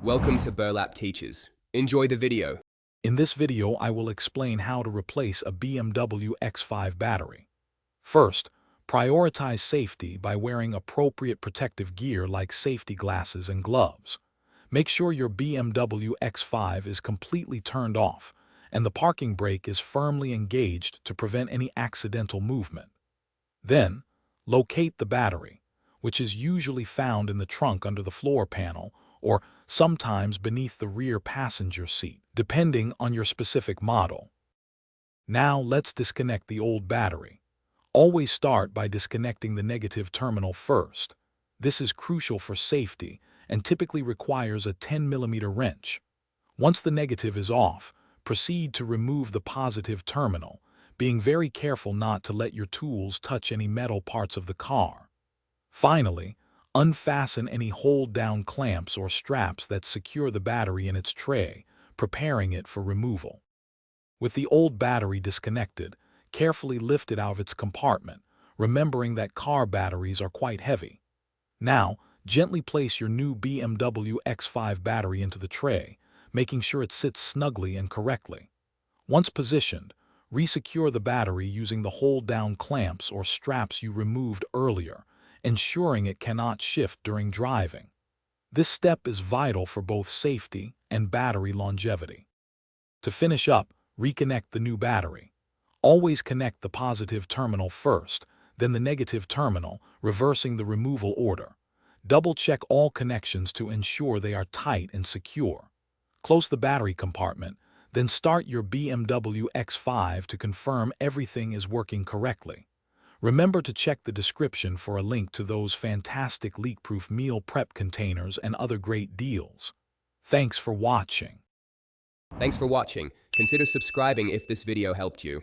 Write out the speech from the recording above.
Welcome to Burlap Teachers. Enjoy the video. In this video, I will explain how to replace a BMW X5 battery. First, prioritize safety by wearing appropriate protective gear like safety glasses and gloves. Make sure your BMW X5 is completely turned off and the parking brake is firmly engaged to prevent any accidental movement. Then, locate the battery, which is usually found in the trunk under the floor panel or sometimes beneath the rear passenger seat, depending on your specific model. Now let's disconnect the old battery. Always start by disconnecting the negative terminal first. This is crucial for safety and typically requires a 10mm wrench. Once the negative is off, proceed to remove the positive terminal, being very careful not to let your tools touch any metal parts of the car. Finally, unfasten any hold-down clamps or straps that secure the battery in its tray, preparing it for removal. With the old battery disconnected, carefully lift it out of its compartment, remembering that car batteries are quite heavy. Now, gently place your new BMW X5 battery into the tray, making sure it sits snugly and correctly. Once positioned, resecure the battery using the hold-down clamps or straps you removed earlier, ensuring it cannot shift during driving. This step is vital for both safety and battery longevity. To finish up, reconnect the new battery. Always connect the positive terminal first, then the negative terminal, reversing the removal order. Double-check all connections to ensure they are tight and secure. Close the battery compartment, then start your BMW X5 to confirm everything is working correctly. Remember to check the description for a link to those fantastic leak-proof meal prep containers and other great deals. Thanks for watching. Thanks for watching. Consider subscribing if this video helped you.